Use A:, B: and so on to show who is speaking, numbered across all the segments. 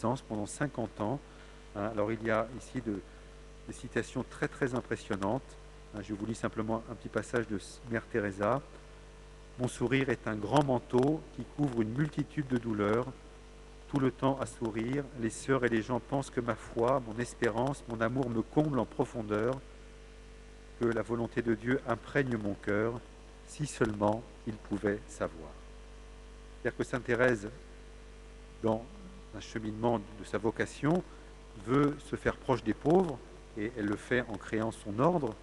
A: existence pendant 50 ans. Alors il y a ici des citations très très impressionnantes. Je vous lis simplement un petit passage de Mère Teresa. Mon sourire est un grand manteau qui couvre une multitude de douleurs. Tout le temps à sourire, les sœurs et les gens pensent que ma foi, mon espérance, mon amour me comblent en profondeur, que la volonté de Dieu imprègne mon cœur, si seulement ils pouvaient savoir. C'est-à-dire que Sainte Thérèse, dans un cheminement de sa vocation, veut se faire proche des pauvres, et elle le fait en créant son ordre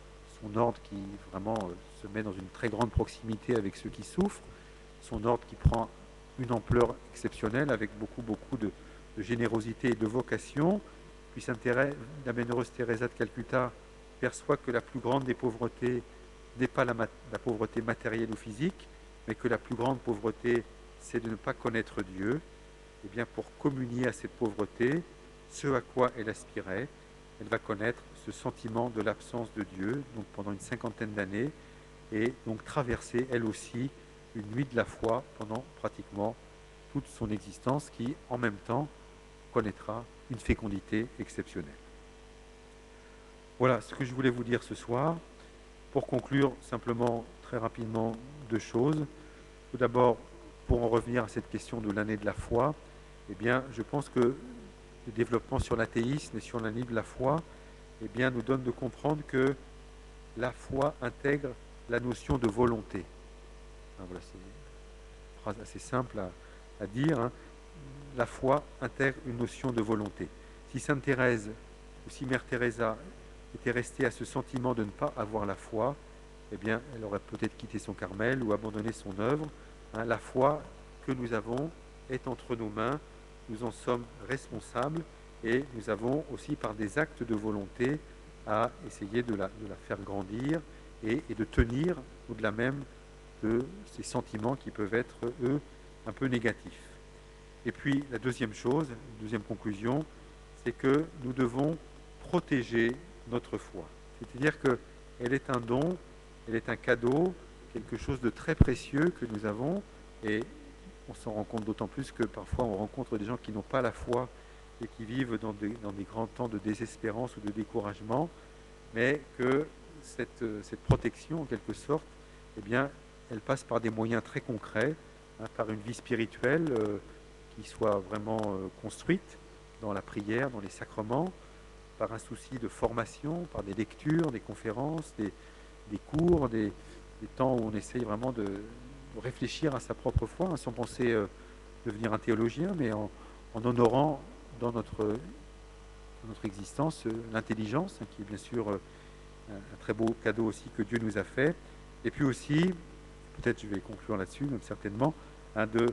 A: qui vraiment se met dans une très grande proximité avec ceux qui souffrent, son ordre qui prend une ampleur exceptionnelle avec beaucoup de générosité et de vocation. Puis Sainte Thérèse, la bienheureuse Thérèse de Calcutta perçoit que la plus grande des pauvretés n'est pas la pauvreté matérielle ou physique, mais que la plus grande pauvreté, c'est de ne pas connaître Dieu. Et bien pour communier à cette pauvreté, ce à quoi elle aspirait, elle va connaître ce sentiment de l'absence de Dieu, donc pendant une 50aine d'années, et donc traverser elle aussi une nuit de la foi pendant pratiquement toute son existence, qui en même temps connaîtra une fécondité exceptionnelle. Voilà ce que je voulais vous dire ce soir. Pour conclure, simplement très rapidement 2 choses. Tout d'abord, pour en revenir à cette question de l'année de la foi, eh bien, je pense que le développement sur l'athéisme et sur l'année de la foi, eh bien, nous donne de comprendre que la foi intègre la notion de volonté. Voilà, c'est une phrase assez simple à dire. La foi intègre une notion de volonté. Si Sainte Thérèse ou si Mère Teresa était restée à ce sentiment de ne pas avoir la foi, eh bien, elle aurait peut-être quitté son Carmel ou abandonné son œuvre. La foi que nous avons est entre nos mains, nous en sommes responsables et nous avons aussi par des actes de volonté à essayer de la faire grandir et de tenir au-delà même de ces sentiments qui peuvent être, eux, un peu négatifs. Et puis la deuxième chose, deuxième conclusion, c'est que nous devons protéger notre foi. C'est-à-dire qu'elle est un don, elle est un cadeau, quelque chose de très précieux que nous avons, et on s'en rend compte d'autant plus que parfois on rencontre des gens qui n'ont pas la foi et qui vivent dans des grands temps de désespérance ou de découragement, mais que cette protection, en quelque sorte, eh bien, elle passe par des moyens très concrets, par une vie spirituelle qui soit vraiment construite dans la prière, dans les sacrements, par un souci de formation, par des lectures, des conférences, des cours, des temps où on essaye vraiment de réfléchir à sa propre foi, sans penser devenir un théologien, mais en honorant dans notre existence l'intelligence, qui est bien sûr un très beau cadeau aussi que Dieu nous a fait. Et puis aussi, peut-être je vais conclure là-dessus, même certainement, de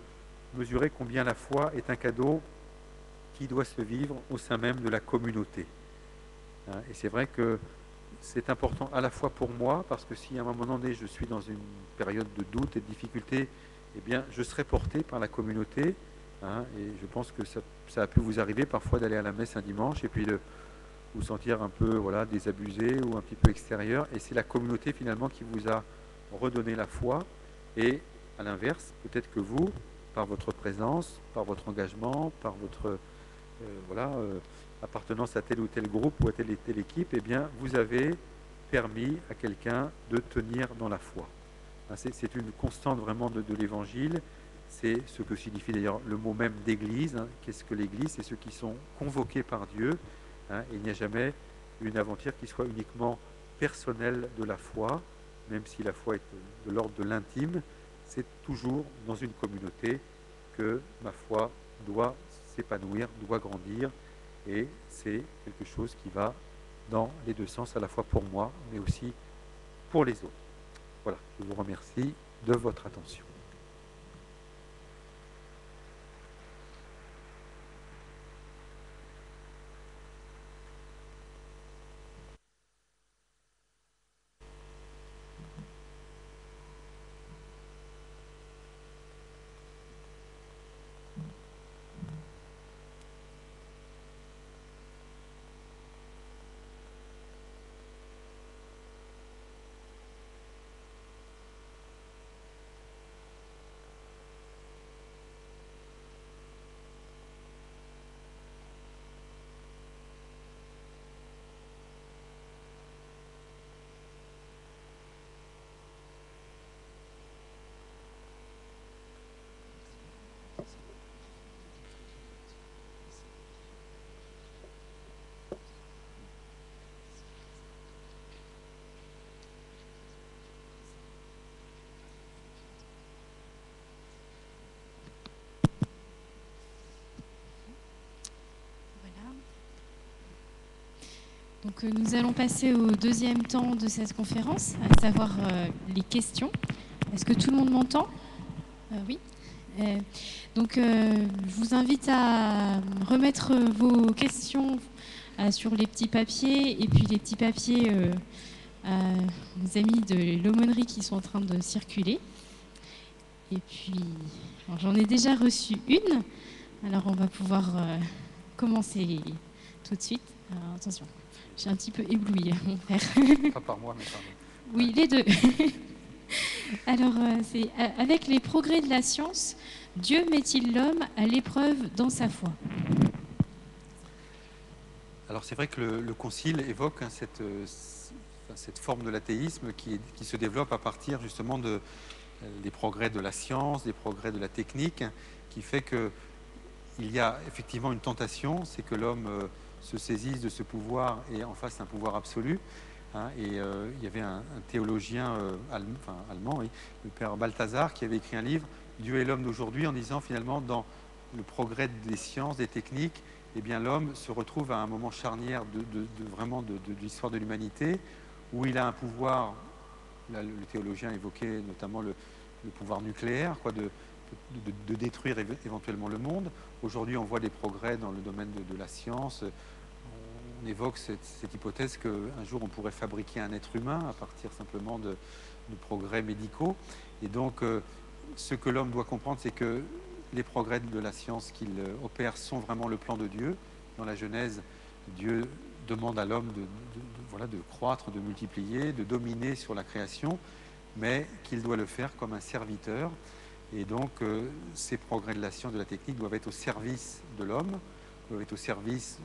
A: mesurer combien la foi est un cadeau qui doit se vivre au sein même de la communauté. Et c'est vrai que c'est important à la fois pour moi, parce que si à un moment donné je suis dans une période de doute et de difficulté, eh bien je serai porté par la communauté. Et je pense que ça a pu vous arriver parfois d'aller à la messe un dimanche et puis de vous sentir un peu désabusé ou un petit peu extérieur. Et c'est la communauté finalement qui vous a redonné la foi. Et à l'inverse, peut-être que vous, par votre présence, par votre engagement, par votre appartenance à tel ou tel groupe ou à telle et telle équipe, eh bien, vous avez permis à quelqu'un de tenir dans la foi. C'est une constante vraiment de l'Évangile. C'est ce que signifie d'ailleurs le mot même d'Église. Qu'est-ce que l'Église? C'est ceux qui sont convoqués par Dieu. Et il n'y a jamais une aventure qui soit uniquement personnelle de la foi, même si la foi est de l'ordre de l'intime. C'est toujours dans une communauté que ma foi doit s'épanouir, doit grandir, et c'est quelque chose qui va dans les deux sens, à la fois pour moi, mais aussi pour les autres. Voilà, je vous remercie de votre attention.
B: Donc nous allons passer au deuxième temps de cette conférence, à savoir les questions. Est-ce que tout le monde m'entend? Oui. Donc je vous invite à remettre vos questions sur les petits papiers, et puis les petits papiers à nos amis de l'aumônerie qui sont en train de circuler. Et puis j'en ai déjà reçu une, alors on va pouvoir commencer tout de suite. Alors, attention. J'ai un petit peu ébloui mon frère.
A: Pas par moi, mais par nous.
B: Oui, les deux. Alors, c'est avec les progrès de la science, Dieu met-il l'homme à l'épreuve dans sa foi?
A: Alors c'est vrai que le Concile évoque cette forme de l'athéisme qui se développe à partir justement des progrès de la science, des progrès de la technique, qui fait qu'il y a effectivement une tentation, c'est que l'homme se saisisse de ce pouvoir et en fasse un pouvoir absolu. Et il y avait un théologien allemand, oui, le père Balthazar, qui avait écrit un livre, Dieu et l'homme d'aujourd'hui, en disant finalement dans le progrès des sciences, des techniques, eh bien l'homme se retrouve à un moment charnière de l'histoire de l'humanité, où il a un pouvoir, là, le théologien évoquait notamment le pouvoir nucléaire, de détruire éventuellement le monde. Aujourd'hui, on voit des progrès dans le domaine de la science. On évoque cette hypothèse qu'un jour on pourrait fabriquer un être humain à partir simplement de progrès médicaux. Et donc, ce que l'homme doit comprendre, c'est que les progrès de la science qu'il opère sont vraiment le plan de Dieu. Dans la Genèse, Dieu demande à l'homme de croître, de multiplier, de dominer sur la création, mais qu'il doit le faire comme un serviteur. Et donc, ces progrès de la science, de la technique doivent être au service de l'homme, doivent être au service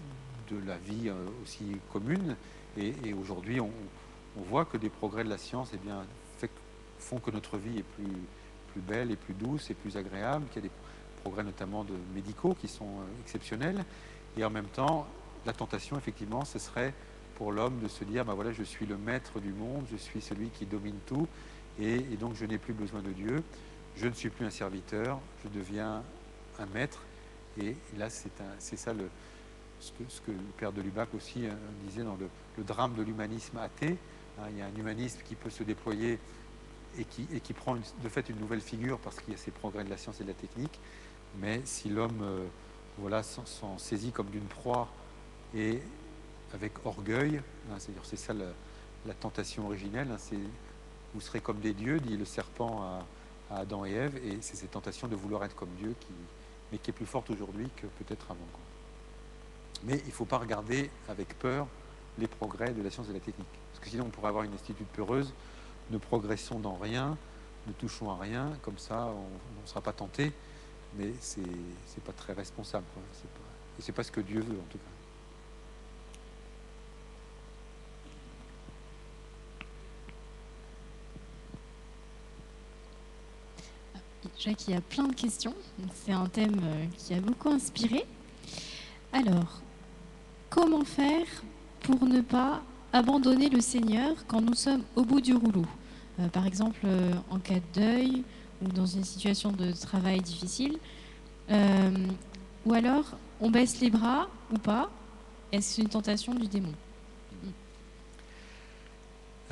A: de la vie aussi commune. Et aujourd'hui, on voit que des progrès de la science font que notre vie est plus belle et plus douce et plus agréable, qu'il y a des progrès notamment médicaux qui sont exceptionnels. Et en même temps, la tentation, effectivement, ce serait pour l'homme de se dire, ben voilà, je suis le maître du monde, je suis celui qui domine tout, et donc je n'ai plus besoin de Dieu, je ne suis plus un serviteur, je deviens un maître. Et là, c'est ça ce que le père de Lubac aussi disait dans le drame de l'humanisme athée. Il y a un humanisme qui peut se déployer et qui prend de fait une nouvelle figure parce qu'il y a ces progrès de la science et de la technique. Mais si l'homme s'en saisit comme d'une proie et avec orgueil, c'est-à-dire c'est ça la tentation originelle, vous serez comme des dieux, dit le serpent à Adam et Ève, et c'est cette tentation de vouloir être comme Dieu mais qui est plus forte aujourd'hui que peut-être avant. Mais il ne faut pas regarder avec peur les progrès de la science et de la technique. Parce que sinon, on pourrait avoir une attitude peureuse. Ne progressons dans rien, ne touchons à rien. Comme ça, on ne sera pas tenté. Mais ce n'est pas très responsable. Et ce n'est pas ce que Dieu veut, en tout cas.
B: Je vois qu'il y a plein de questions. C'est un thème qui a beaucoup inspiré. Alors, comment faire pour ne pas abandonner le Seigneur quand nous sommes au bout du rouleau? Par exemple, en cas de deuil ou dans une situation de travail difficile. Ou alors, on baisse les bras ou pas? Est-ce une tentation du démon?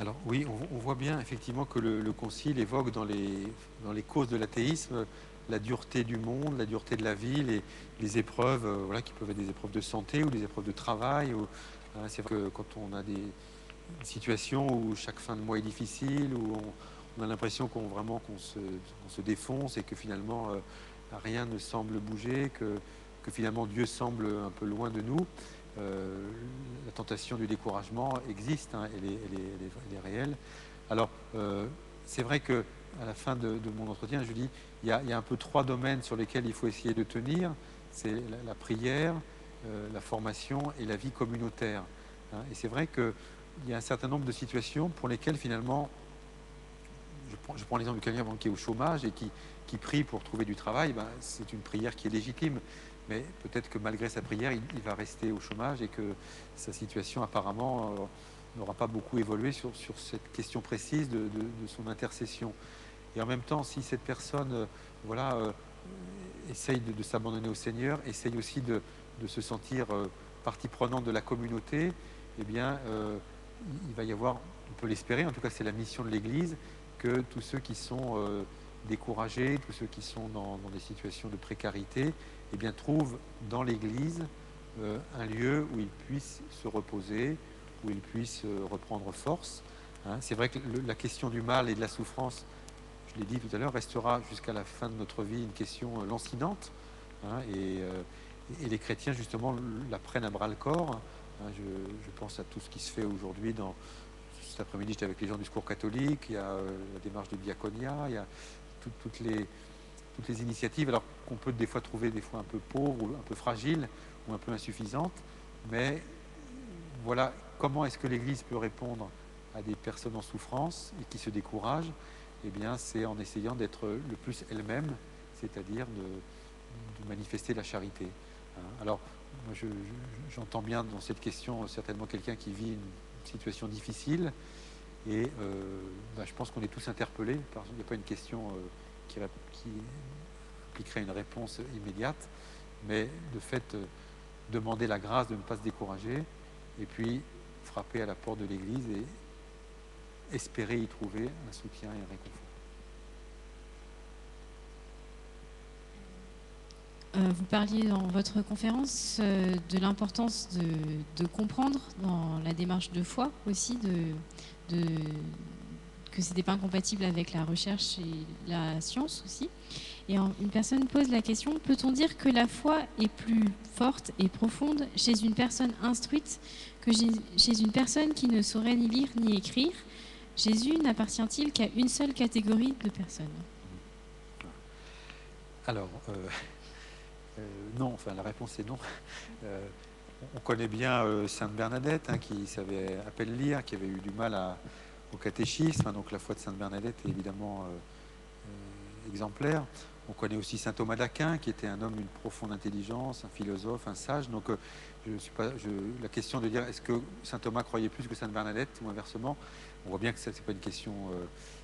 A: Alors oui, on voit bien effectivement que le Concile évoque dans les causes de l'athéisme la dureté du monde, la dureté de la vie, les épreuves qui peuvent être des épreuves de santé ou des épreuves de travail. C'est vrai que quand on a des situations où chaque fin de mois est difficile, où on a l'impression qu'on se défonce et que finalement rien ne semble bouger, que finalement Dieu semble un peu loin de nous, la tentation du découragement existe, elle est réelle. Alors, c'est vrai que à la fin de mon entretien, je dis, il y a un peu 3 domaines sur lesquels il faut essayer de tenir. C'est la prière, la formation et la vie communautaire. Et c'est vrai qu'il y a un certain nombre de situations pour lesquelles finalement, je prends l'exemple de quelqu'un qui est au chômage et qui prie pour trouver du travail, c'est une prière qui est légitime. Mais peut-être que malgré sa prière, il va rester au chômage et que sa situation apparemment n'aura pas beaucoup évolué sur cette question précise de son intercession. Et en même temps, si cette personne essaye de s'abandonner au Seigneur, essaye aussi de se sentir partie prenante de la communauté, eh bien, il va y avoir, on peut l'espérer, en tout cas c'est la mission de l'Église, que tous ceux qui sont découragés, tous ceux qui sont dans des situations de précarité, eh bien, trouvent dans l'Église un lieu où ils puissent se reposer, où ils puissent reprendre force. Hein. C'est vrai que la question du mal et de la souffrance, je l'ai dit tout à l'heure, restera jusqu'à la fin de notre vie une question lancinante. Hein, et les chrétiens, justement, la prennent à bras-le-corps. Hein, je pense à tout ce qui se fait aujourd'hui. Cet après-midi, j'étais avec les gens du Secours catholique, il y a la démarche de diaconia, il y a toutes les initiatives, alors qu'on peut des fois trouver des fois un peu pauvres, ou un peu fragiles, ou un peu insuffisantes. Mais voilà, comment est-ce que l'Église peut répondre à des personnes en souffrance et qui se découragent? Eh bien, c'est en essayant d'être le plus elle-même, c'est-à-dire de manifester la charité. Alors, moi, j'entends bien dans cette question certainement quelqu'un qui vit une situation difficile, et je pense qu'on est tous interpellés. Il n'y a pas une question qui impliquerait une réponse immédiate, mais de fait, demander la grâce de ne pas se décourager, et puis frapper à la porte de l'Église et espérer y trouver un soutien et un réconfort.
B: Vous parliez dans votre conférence de l'importance de comprendre dans la démarche de foi aussi, que ce n'était pas incompatible avec la recherche et la science aussi. Et une personne pose la question, peut-on dire que la foi est plus forte et profonde chez une personne instruite que chez une personne qui ne saurait ni lire ni écrire? Jésus n'appartient-il qu'à une seule catégorie de personnes?
A: Alors, non, enfin la réponse est non. On connaît bien Sainte Bernadette, hein, qui savait à peine lire, qui avait eu du mal au catéchisme, hein, donc la foi de Sainte Bernadette est évidemment exemplaire. On connaît aussi saint Thomas d'Aquin, qui était un homme d'une profonde intelligence, un philosophe, un sage. Donc, la question de dire est-ce que saint Thomas croyait plus que sainte Bernadette ou inversement, on voit bien que ce n'est pas une question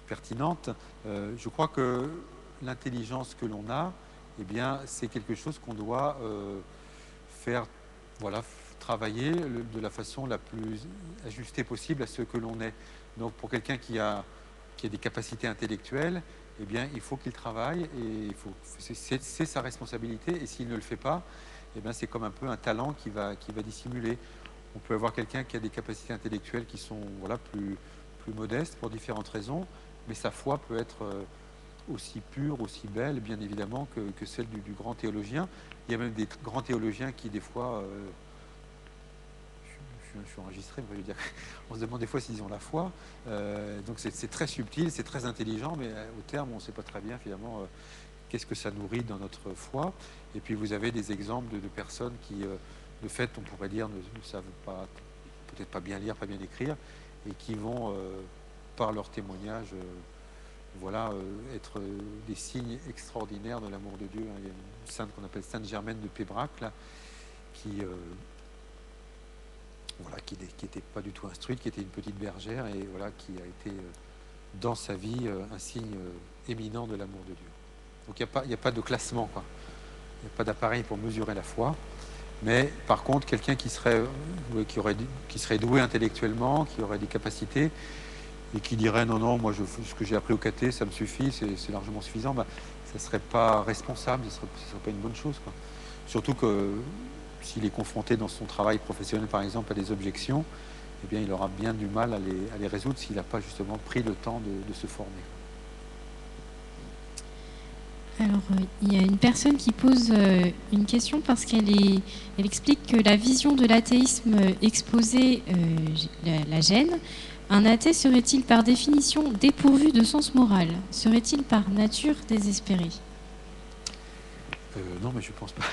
A: pertinente. Je crois que l'intelligence que l'on a, eh bien, c'est quelque chose qu'on doit faire, voilà, travailler de la façon la plus ajustée possible à ce que l'on est. Donc, pour quelqu'un qui a des capacités intellectuelles, eh bien, il faut qu'il travaille, et c'est sa responsabilité. Et s'il ne le fait pas, eh bien, c'est comme un peu un talent qui va dissimuler. On peut avoir quelqu'un qui a des capacités intellectuelles qui sont, voilà, plus modestes pour différentes raisons, mais sa foi peut être aussi pure, aussi belle, bien évidemment, que celle du grand théologien. Il y a même des grands théologiens qui, des fois, je suis enregistré, mais je veux dire, on se demande des fois s'ils ont la foi. Donc c'est très subtil, c'est très intelligent, mais au terme, on ne sait pas très bien finalement qu'est-ce que ça nourrit dans notre foi. Et puis vous avez des exemples de personnes qui, de fait, on pourrait dire, ne savent pas, peut-être pas bien lire, pas bien écrire, et qui vont, par leur témoignage, voilà, être des signes extraordinaires de l'amour de Dieu. Il y a une sainte qu'on appelle Sainte Germaine de Pébrac, là, qui voilà, qui n'était pas du tout instruite, qui était une petite bergère, et voilà, qui a été dans sa vie un signe éminent de l'amour de Dieu. Donc il n'y a pas de classement, quoi. Il n'y a pas d'appareil pour mesurer la foi. Mais par contre, quelqu'un qui serait doué intellectuellement, qui aurait des capacités, et qui dirait non, moi ce que j'ai appris au caté, ça me suffit, c'est largement suffisant, ça ne serait pas responsable, ce ne serait pas une bonne chose, quoi. Surtout que s'il est confronté dans son travail professionnel, par exemple, à des objections, eh bien, il aura bien du mal à les résoudre s'il n'a pas justement pris le temps de se former.
B: Alors, il y a une personne qui pose une question parce qu'elle explique que la vision de l'athéisme exposée la gêne. Un athée serait-il par définition dépourvu de sens moral? Serait-il par nature désespéré?
A: Non, mais je ne pense pas.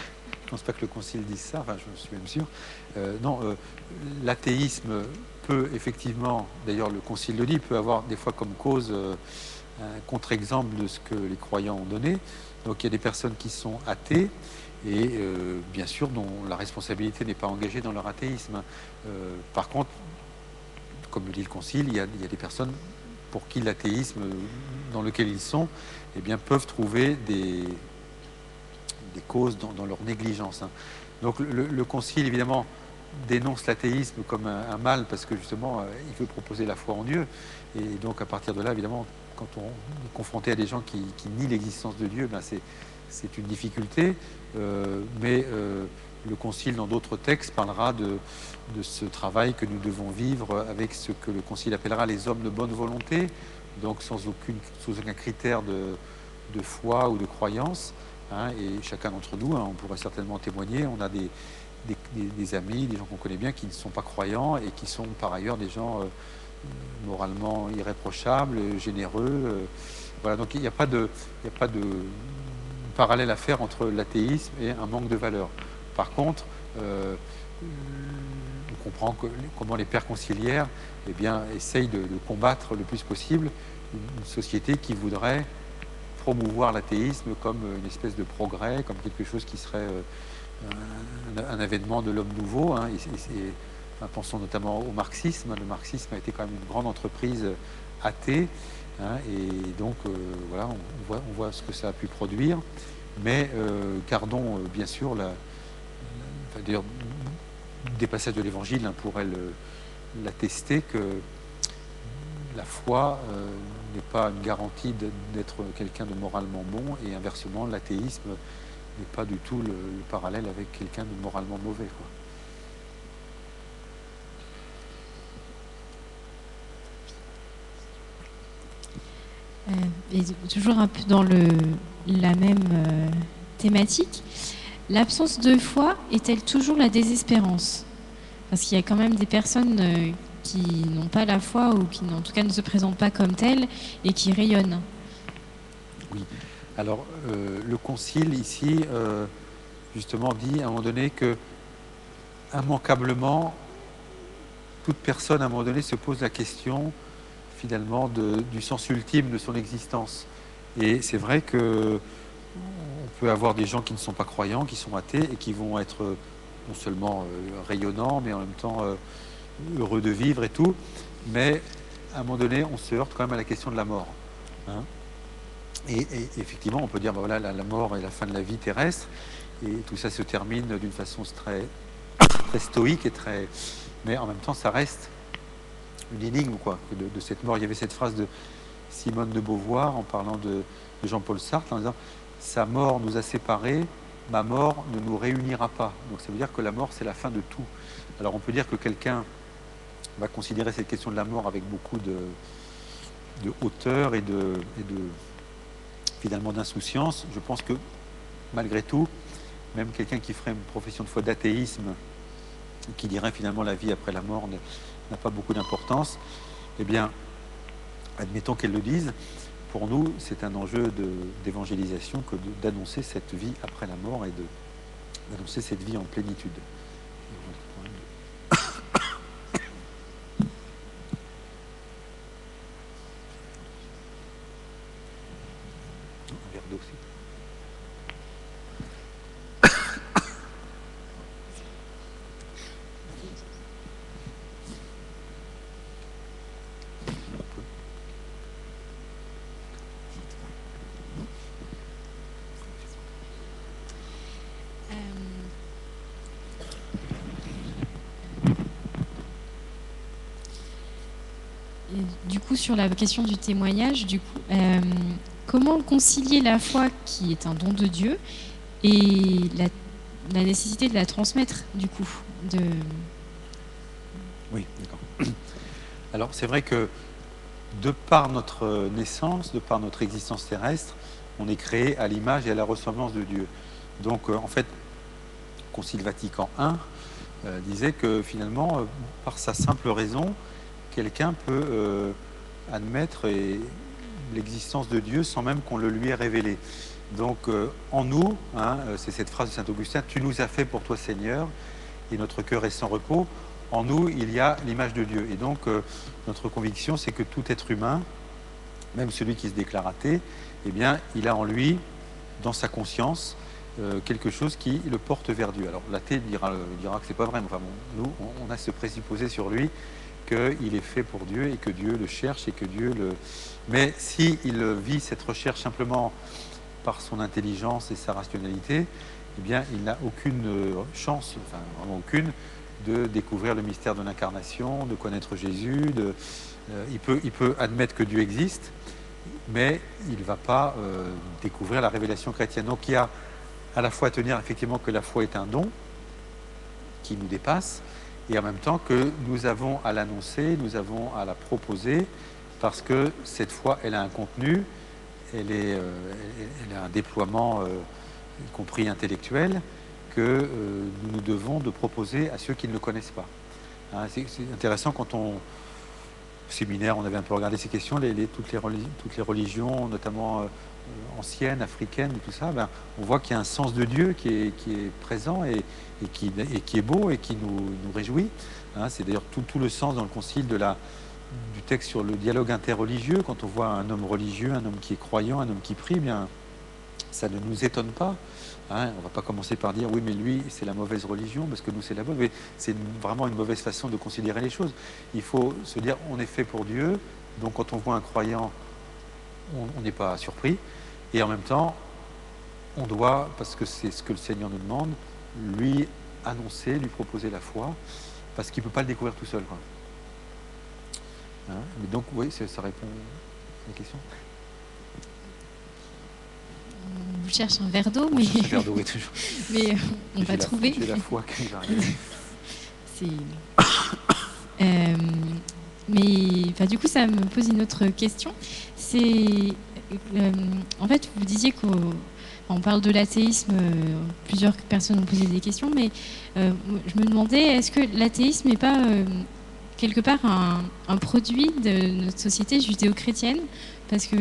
A: Je pense pas que le Concile dise ça, enfin, je suis même sûr. Non, l'athéisme peut effectivement, d'ailleurs le Concile le dit, peut avoir des fois comme cause un contre-exemple de ce que les croyants ont donné. Donc il y a des personnes qui sont athées et bien sûr dont la responsabilité n'est pas engagée dans leur athéisme. Par contre, comme le dit le Concile, il y a des personnes pour qui l'athéisme dans lequel ils sont, eh bien, peuvent trouver des causes dans leur négligence. Donc le Concile, évidemment, dénonce l'athéisme comme un mal parce que justement il veut proposer la foi en Dieu. Et donc à partir de là, évidemment, quand on est confronté à des gens qui nient l'existence de Dieu, ben c'est une difficulté. Mais le Concile, dans d'autres textes, parlera de ce travail que nous devons vivre avec ce que le Concile appellera les hommes de bonne volonté, donc sans aucun critère de foi ou de croyance. Hein, et chacun d'entre nous, hein, on pourrait certainement témoigner, on a des amis, des gens qu'on connaît bien qui ne sont pas croyants et qui sont par ailleurs des gens moralement irréprochables, généreux. Voilà, donc il n'y a pas de parallèle à faire entre l'athéisme et un manque de valeur. Par contre, on comprend comment les pères conciliaires essayent de combattre le plus possible une société qui voudrait promouvoir l'athéisme comme une espèce de progrès, comme quelque chose qui serait un avènement de l'homme nouveau. Hein, pensons notamment au marxisme. Le marxisme a été quand même une grande entreprise athée. Hein, et donc, voilà, on voit ce que ça a pu produire. Mais gardons bien sûr d'ailleurs, des passages de l'Évangile hein, pourraient l'attester que la foi n'est pas une garantie d'être quelqu'un de moralement bon, et inversement, l'athéisme n'est pas du tout le parallèle avec quelqu'un de moralement mauvais, quoi.
B: Et toujours un peu dans la même thématique, l'absence de foi est-elle toujours la désespérance? Parce qu'il y a quand même des personnes qui n'ont pas la foi ou qui, en tout cas, ne se présentent pas comme telles et qui rayonnent.
A: Oui. Alors, le Concile, ici, justement, dit à un moment donné que, immanquablement, toute personne, à un moment donné, se pose la question, finalement, du sens ultime de son existence. Et c'est vrai que on peut avoir des gens qui ne sont pas croyants, qui sont athées, et qui vont être non seulement rayonnants, mais en même temps heureux de vivre et tout. Mais, à un moment donné, on se heurte quand même à la question de la mort. Hein. Et effectivement, on peut dire, ben voilà, la mort est la fin de la vie terrestre, et tout ça se termine d'une façon très, très stoïque et très... Mais en même temps, ça reste une énigme, quoi, de cette mort. Il y avait cette phrase de Simone de Beauvoir en parlant de Jean-Paul Sartre, en disant « Sa mort nous a séparés, ma mort ne nous réunira pas ». Donc ça veut dire que la mort, c'est la fin de tout. Alors on peut dire que quelqu'un va considérer cette question de la mort avec beaucoup de hauteur et finalement d'insouciance. Je pense que malgré tout, même quelqu'un qui ferait une profession de foi d'athéisme, qui dirait finalement la vie après la mort n'a pas beaucoup d'importance, eh bien, admettons qu'elle le dise, pour nous, c'est un enjeu d'évangélisation que d'annoncer cette vie après la mort et d'annoncer cette vie en plénitude. Un verre d'eau aussi.
B: Du coup, sur la question du témoignage, comment concilier la foi qui est un don de Dieu et la nécessité de la transmettre, du coup
A: Oui, d'accord. Alors, c'est vrai que de par notre naissance, de par notre existence terrestre, on est créé à l'image et à la ressemblance de Dieu. Donc, en fait, Concile Vatican I disait que finalement, par sa simple raison, quelqu'un peut admettre l'existence de Dieu sans même qu'on le lui ait révélé. Donc, en nous, hein, c'est cette phrase de saint Augustin, « Tu nous as fait pour toi, Seigneur, et notre cœur est sans repos ». En nous, il y a l'image de Dieu. Et donc, notre conviction, c'est que tout être humain, même celui qui se déclare athée, eh bien, il a en lui, dans sa conscience, quelque chose qui le porte vers Dieu. Alors, l'athée dira que c'est pas vrai. Mais enfin, bon, nous, on a ce présupposé sur lui qu'il est fait pour Dieu et que Dieu le cherche et que Dieu le... Mais s'il vit cette recherche simplement par son intelligence et sa rationalité, eh bien, il n'a aucune chance, enfin, vraiment aucune, de découvrir le mystère de l'incarnation, de connaître Jésus. Il peut admettre que Dieu existe, mais il ne va pas découvrir la révélation chrétienne. Donc il y a à la fois à tenir effectivement que la foi est un don qui nous dépasse, et en même temps que nous avons à l'annoncer, nous avons à la proposer, parce que cette foi, elle a un contenu, elle a un déploiement, y compris intellectuel, que nous devons de proposer à ceux qui ne le connaissent pas. Hein, c'est intéressant quand au séminaire, on avait un peu regardé ces questions, toutes les religions, notamment anciennes, africaines, et tout ça, on voit qu'il y a un sens de Dieu qui est présent et qui est beau et qui nous réjouit. Hein, c'est d'ailleurs tout le sens dans le concile du texte sur le dialogue interreligieux. Quand on voit un homme religieux, un homme qui est croyant, un homme qui prie, bien, ça ne nous étonne pas. Hein, on ne va pas commencer par dire oui, mais lui, c'est la mauvaise religion, parce que nous, c'est la bonne. Mais c'est vraiment une mauvaise façon de considérer les choses. Il faut se dire, on est fait pour Dieu, donc quand on voit un croyant, on n'est pas surpris. Et en même temps, on doit, parce que c'est ce que le Seigneur nous demande, lui annoncer, lui proposer la foi, parce qu'il ne peut pas le découvrir tout seul, quoi. Hein, mais donc, oui, ça répond à la question.
B: On cherche un verre d'eau, mais...
A: Un verre d'eau, oui, toujours.
B: Mais on va trouver.
A: J'ai la foi qui va arriver.
B: Mais enfin, du coup, ça me pose une autre question. C'est... en fait, vous disiez qu'on parle de l'athéisme, plusieurs personnes ont posé des questions, mais je me demandais, est-ce que l'athéisme n'est pas quelque part un produit de notre société judéo-chrétienne? Parce que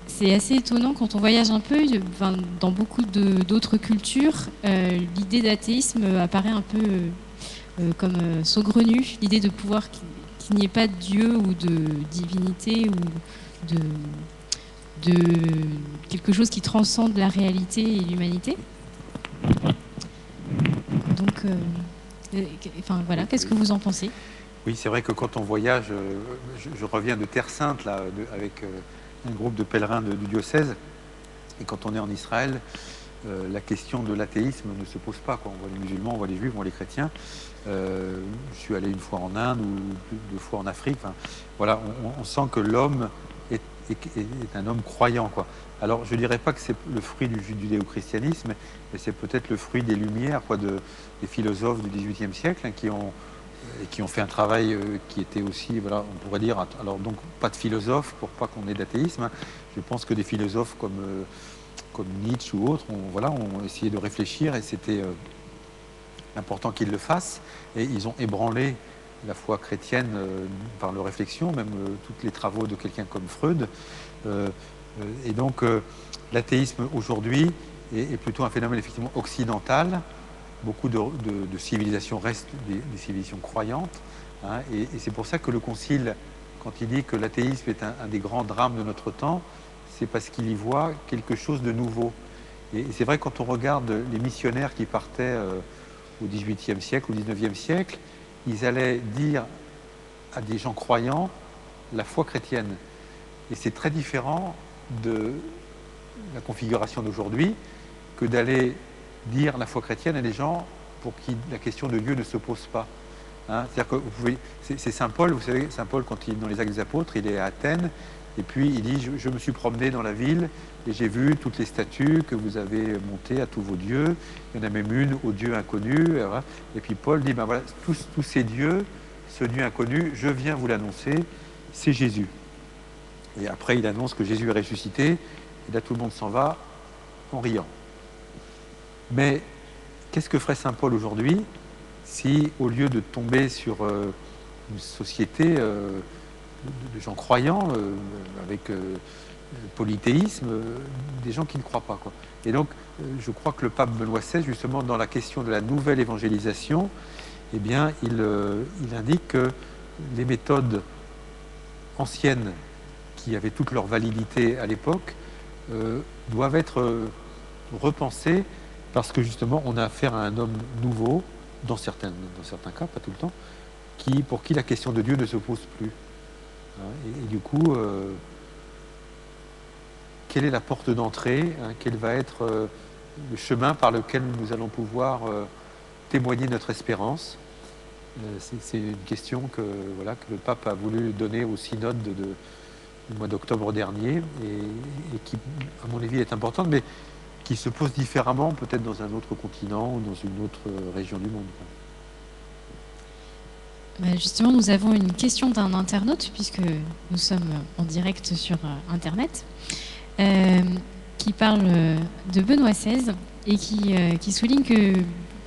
B: c'est assez étonnant quand on voyage un peu, dans beaucoup d'autres cultures, l'idée d'athéisme apparaît un peu comme saugrenue, l'idée de pouvoir qu'il n'y ait pas de Dieu ou de divinité ou de quelque chose qui transcende la réalité et l'humanité. Donc, enfin voilà, qu'est-ce que vous en pensez?
A: Oui, c'est vrai que quand on voyage, je reviens de Terre Sainte là, avec un groupe de pèlerins du diocèse, et quand on est en Israël, la question de l'athéisme ne se pose pas, quoi. On voit les musulmans, on voit les juifs, on voit les chrétiens. Je suis allé une fois en Inde ou deux fois en Afrique. Enfin, voilà, on sent que l'homme est un homme croyant, quoi. Alors, je ne dirais pas que c'est le fruit du judéo-christianisme, mais c'est peut-être le fruit des Lumières, quoi, des philosophes du XVIIIe siècle, hein, qui ont fait un travail qui était aussi, voilà, on pourrait dire, alors donc pas de philosophes pour pas qu'on ait d'athéisme. Hein. Je pense que des philosophes comme Nietzsche ou autres, ont essayé de réfléchir, et c'était important qu'ils le fassent, et ils ont ébranlé la foi chrétienne par leur réflexion, même tous les travaux de quelqu'un comme Freud. Et donc l'athéisme aujourd'hui est plutôt un phénomène effectivement occidental. Beaucoup de civilisations restent des civilisations croyantes, hein, et c'est pour ça que le Concile, quand il dit que l'athéisme est un des grands drames de notre temps, c'est parce qu'il y voit quelque chose de nouveau. Et c'est vrai, quand on regarde les missionnaires qui partaient au XVIIIe siècle, au XIXe siècle, ils allaient dire à des gens croyants la foi chrétienne. Et c'est très différent de la configuration d'aujourd'hui que d'aller dire la foi chrétienne à des gens pour qui la question de Dieu ne se pose pas. Hein, c'est-à-dire que vous pouvez, c'est Saint Paul, vous savez, Saint Paul, quand il est dans les Actes des Apôtres, il est à Athènes, et puis il dit, je me suis promené dans la ville, et j'ai vu toutes les statues que vous avez montées à tous vos dieux, il y en a même une au Dieu inconnu, et puis Paul dit, ben voilà, tous ces dieux, ce Dieu inconnu, je viens vous l'annoncer, c'est Jésus. Et après, il annonce que Jésus est ressuscité, et là, tout le monde s'en va en riant. Mais qu'est-ce que ferait Saint Paul aujourd'hui si, au lieu de tomber sur une société de gens croyants, avec polythéisme, des gens qui ne croient pas, quoi. Et donc, je crois que le pape Benoît XVI, justement, dans la question de la nouvelle évangélisation, eh bien, il indique que les méthodes anciennes, qui avaient toute leur validité à l'époque, doivent être repensées, parce que justement on a affaire à un homme nouveau, dans certains cas, pas tout le temps, pour qui la question de Dieu ne se pose plus. Hein, et du coup, quelle est la porte d'entrée, hein, quel va être le chemin par lequel nous allons pouvoir témoigner notre espérance. C'est une question que le pape a voulu donner au synode du mois d'octobre dernier et qui, à mon avis, est importante, mais qui se pose différemment peut-être dans un autre continent ou dans une autre région du monde.
B: Justement, nous avons une question d'un internaute, puisque nous sommes en direct sur Internet, qui parle de Benoît XVI et qui souligne que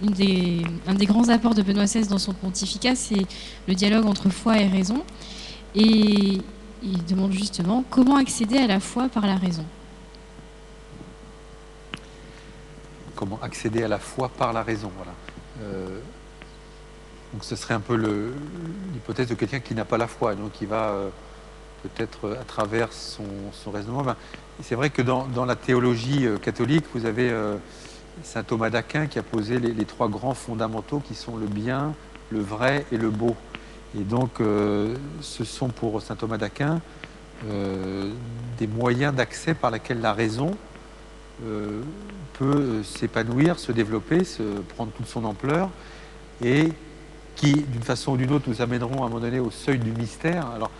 B: un des grands apports de Benoît XVI dans son pontificat, c'est le dialogue entre foi et raison. Et il demande justement comment accéder à la foi par la raison.
A: Comment accéder à la foi par la raison, voilà. Donc ce serait un peu l'hypothèse de quelqu'un qui n'a pas la foi, donc qui va peut-être à travers son raisonnement. C'est vrai que dans la théologie catholique, vous avez saint Thomas d'Aquin qui a posé les trois grands fondamentaux qui sont le bien, le vrai et le beau. Et donc ce sont pour saint Thomas d'Aquin des moyens d'accès par lesquels la raison peut s'épanouir, se développer, prendre toute son ampleur, et qui, d'une façon ou d'une autre, nous amèneront à un moment donné au seuil du mystère. Alors,